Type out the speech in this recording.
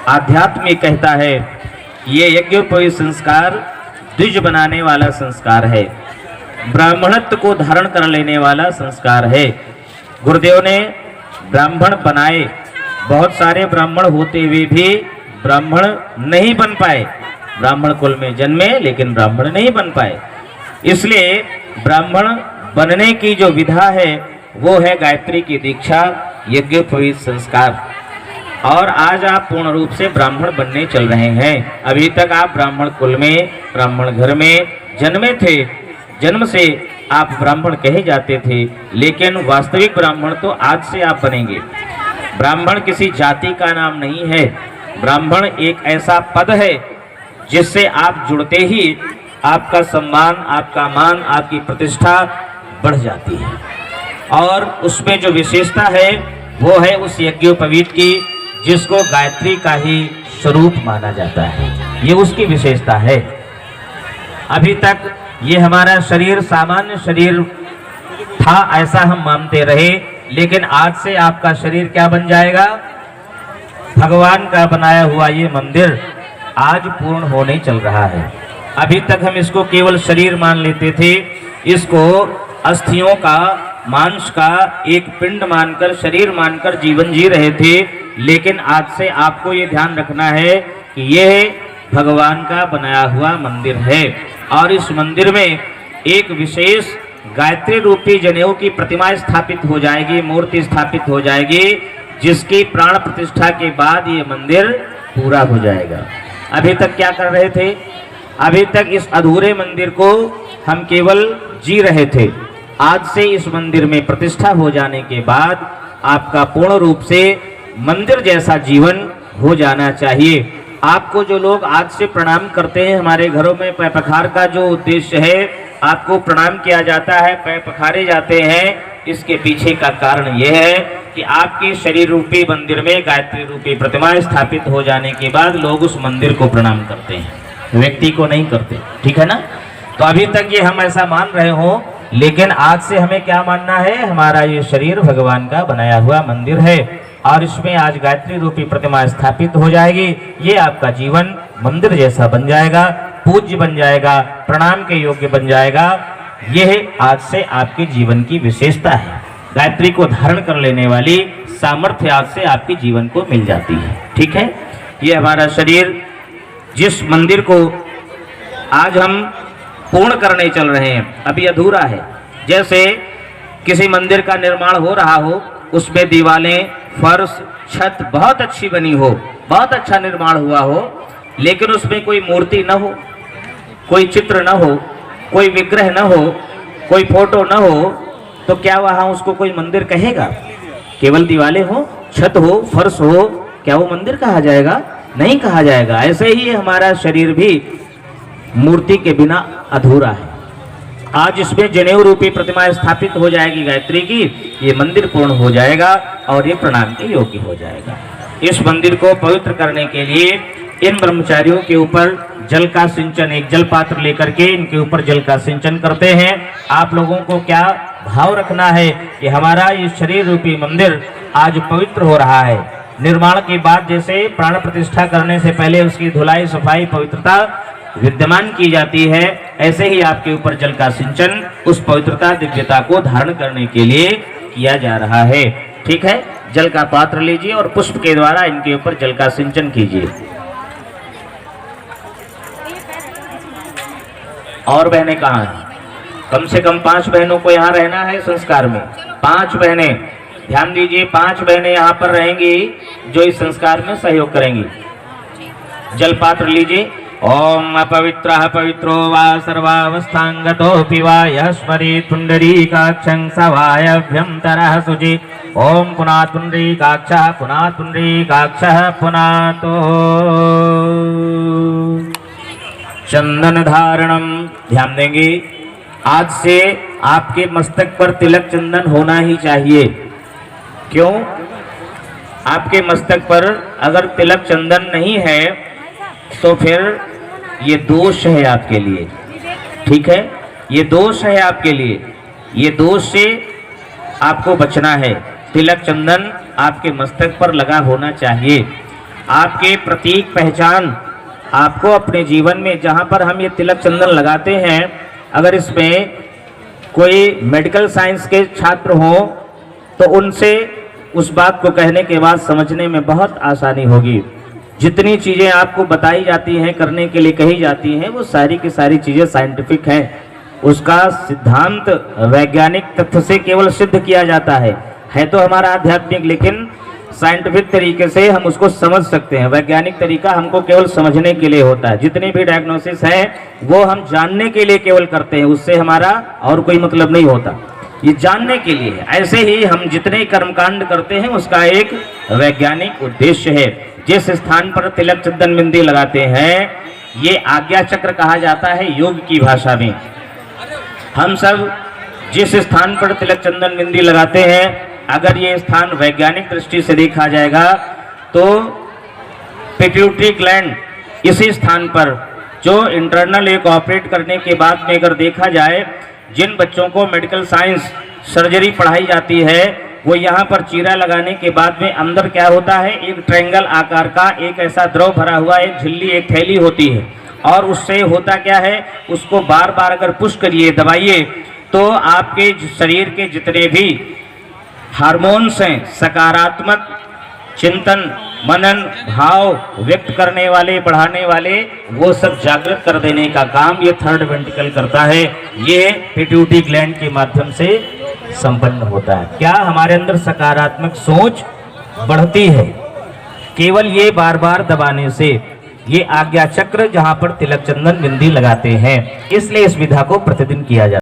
आध्यात्म में कहता है ये यज्ञोपवीत संस्कार द्विज बनाने वाला संस्कार है, ब्राह्मणत्व को धारण कर लेने वाला संस्कार है। गुरुदेव ने ब्राह्मण बनाए, बहुत सारे ब्राह्मण होते हुए भी ब्राह्मण नहीं बन पाए, ब्राह्मण कुल में जन्मे लेकिन ब्राह्मण नहीं बन पाए। इसलिए ब्राह्मण बनने की जो विधा है वो है गायत्री की दीक्षा, यज्ञोपवीत संस्कार। और आज आप पूर्ण रूप से ब्राह्मण बनने चल रहे हैं। अभी तक आप ब्राह्मण कुल में, ब्राह्मण घर में जन्मे थे, जन्म से आप ब्राह्मण कहे जाते थे, लेकिन वास्तविक ब्राह्मण तो आज से आप बनेंगे। ब्राह्मण किसी जाति का नाम नहीं है, ब्राह्मण एक ऐसा पद है जिससे आप जुड़ते ही आपका सम्मान, आपका मान, आपकी प्रतिष्ठा बढ़ जाती है। और उसमें जो विशेषता है वो है उस यज्ञोपवीत की, जिसको गायत्री का ही स्वरूप माना जाता है, ये उसकी विशेषता है। अभी तक ये हमारा शरीर सामान्य शरीर था, ऐसा हम मानते रहे, लेकिन आज से आपका शरीर क्या बन जाएगा? भगवान का बनाया हुआ ये मंदिर आज पूर्ण होने चल रहा है। अभी तक हम इसको केवल शरीर मान लेते थे, इसको अस्थियों का, मांस का एक पिंड मानकर, शरीर मानकर जीवन जी रहे थे। लेकिन आज से आपको ये ध्यान रखना है कि यह भगवान का बनाया हुआ मंदिर है, और इस मंदिर में एक विशेष गायत्री रूपी जनेऊ की प्रतिमा स्थापित हो जाएगी, मूर्ति स्थापित हो जाएगी, जिसकी प्राण प्रतिष्ठा के बाद ये मंदिर पूरा हो जाएगा। अभी तक क्या कर रहे थे? अभी तक इस अधूरे मंदिर को हम केवल जी रहे थे। आज से इस मंदिर में प्रतिष्ठा हो जाने के बाद आपका पूर्ण रूप से मंदिर जैसा जीवन हो जाना चाहिए। आपको जो लोग आज से प्रणाम करते हैं, हमारे घरों में पैर पखार का जो उद्देश्य है, आपको प्रणाम किया जाता है, पैर पखारे जाते हैं, इसके पीछे का कारण यह है कि आपके शरीर रूपी मंदिर में गायत्री रूपी प्रतिमा स्थापित हो जाने के बाद लोग उस मंदिर को प्रणाम करते हैं, व्यक्ति को नहीं करते। ठीक है ना? तो अभी तक ये हम ऐसा मान रहे हो, लेकिन आज से हमें क्या मानना है? हमारा ये शरीर भगवान का बनाया हुआ मंदिर है, और इसमें आज गायत्री रूपी प्रतिमा स्थापित हो जाएगी। ये आपका जीवन मंदिर जैसा बन जाएगा, पूज्य बन जाएगा, प्रणाम के योग्य बन जाएगा। यह आज से आपके जीवन की विशेषता है। गायत्री को धारण कर लेने वाली सामर्थ्य आज से आपके जीवन को मिल जाती है। ठीक है? ये हमारा शरीर, जिस मंदिर को आज हम पूर्ण करने चल रहे हैं, अभी अधूरा है। जैसे किसी मंदिर का निर्माण हो रहा हो, उसमें दीवारें, फर्श, छत बहुत अच्छी बनी हो, बहुत अच्छा निर्माण हुआ हो, लेकिन उसमें कोई मूर्ति न हो, कोई चित्र न हो, कोई विग्रह न हो, कोई फोटो न हो, तो क्या वहाँ उसको कोई मंदिर कहेगा? केवल दीवारें हो, छत हो, फर्श हो, क्या वो मंदिर कहा जाएगा? नहीं कहा जाएगा। ऐसे ही हमारा शरीर भी मूर्ति के बिना अधूरा है। आज इसमें जनेऊ रूपी प्रतिमा स्थापित हो जाएगी गायत्री की, ये मंदिर पूर्ण हो जाएगा और ये प्रणाम के योग्य हो जाएगा। इस मंदिर को पवित्र करने के लिए इन ब्रह्मचारियों के ऊपर जल का सिंचन, एक जल पात्र लेकर के इनके ऊपर जल का सिंचन करते हैं। आप लोगों को क्या भाव रखना है कि हमारा ये शरीर रूपी मंदिर आज पवित्र हो रहा है। निर्माण के बाद जैसे प्राण प्रतिष्ठा करने से पहले उसकी धुलाई, सफाई, पवित्रता विद्यमान की जाती है, ऐसे ही आपके ऊपर जल का सिंचन उस पवित्रता, दिव्यता को धारण करने के लिए किया जा रहा है। ठीक है? जल का पात्र लीजिए और पुष्प के द्वारा इनके ऊपर जल का सिंचन कीजिए। और बहनें कहाँ हैं? कम से कम 5 बहनों को यहाँ रहना है संस्कार में। 5 बहनें, ध्यान दीजिए, 5 बहनें यहाँ पर रहेंगी जो इस संस्कार में सहयोग करेंगी। जल पात्र लीजिए। ओम अपवित्रः पवित्रो वा सर्वावस्थांगतोऽपि वा यः स्मरेत् पुण्डरीकाक्षं स वायव्यन्तरः शुचि। ओम पुनात् पुण्डरीकाक्षः पुनात् पुण्डरीकाक्षः पुनातो। चंदन धारणम, ध्यान देंगे, आज से आपके मस्तक पर तिलक चंदन होना ही चाहिए। क्यों? आपके मस्तक पर अगर तिलक चंदन नहीं है तो फिर ये दोष है आपके लिए। ठीक है? ये दोष है आपके लिए, ये दोष से आपको बचना है। तिलक चंदन आपके मस्तक पर लगा होना चाहिए। आपके प्रतीक पहचान आपको अपने जीवन में जहां पर हम ये तिलक चंदन लगाते हैं, अगर इसमें कोई मेडिकल साइंस के छात्र हों तो उनसे उस बात को कहने के बाद समझने में बहुत आसानी होगी। जितनी चीज़ें आपको बताई जाती हैं, करने के लिए कही जाती हैं, वो सारी की सारी चीज़ें साइंटिफिक हैं। उसका सिद्धांत वैज्ञानिक तथ्य से केवल सिद्ध किया जाता है तो हमारा आध्यात्मिक, लेकिन साइंटिफिक तरीके से हम उसको समझ सकते हैं। वैज्ञानिक तरीका हमको केवल समझने के लिए होता है। जितनी भी डायग्नोसिस है वो हम जानने के लिए केवल करते हैं, उससे हमारा और कोई मतलब नहीं होता, ये जानने के लिए है। ऐसे ही हम जितने कर्मकांड करते हैं उसका एक वैज्ञानिक उद्देश्य है। जिस स्थान पर तिलक चंदन बिंदी लगाते हैं ये आज्ञा चक्र कहा जाता है योग की भाषा में। हम सब जिस स्थान पर तिलक चंदन बिंदी लगाते हैं, अगर ये स्थान वैज्ञानिक दृष्टि से देखा जाएगा तो पिट्यूटरी ग्लैंड इसी स्थान पर जो इंटरनल एक ऑपरेट करने के बाद में अगर देखा जाए, जिन बच्चों को मेडिकल साइंस सर्जरी पढ़ाई जाती है वो यहाँ पर चीरा लगाने के बाद में अंदर क्या होता है, एक ट्रायंगल आकार का एक ऐसा द्रव भरा हुआ एक झिल्ली, एक थैली होती है, और उससे होता क्या है, उसको बार बार अगर पुश करिए, दबाइए, तो आपके शरीर के जितने भी हार्मोन्स हैं, सकारात्मक चिंतन, मनन, भाव व्यक्त करने वाले, बढ़ाने वाले, वो सब जागृत कर देने का काम ये थर्ड वेंट्रिकल करता है। ये पिट्यूटरी ग्लैंड के माध्यम से संपन्न होता है। क्या हमारे अंदर सकारात्मक सोच बढ़ती है केवल ये बार बार दबाने से। ये आज्ञा चक्र जहां पर तिलक चंदन बिंदी लगाते हैं, इसलिए इस विधा को प्रतिदिन किया जाता है।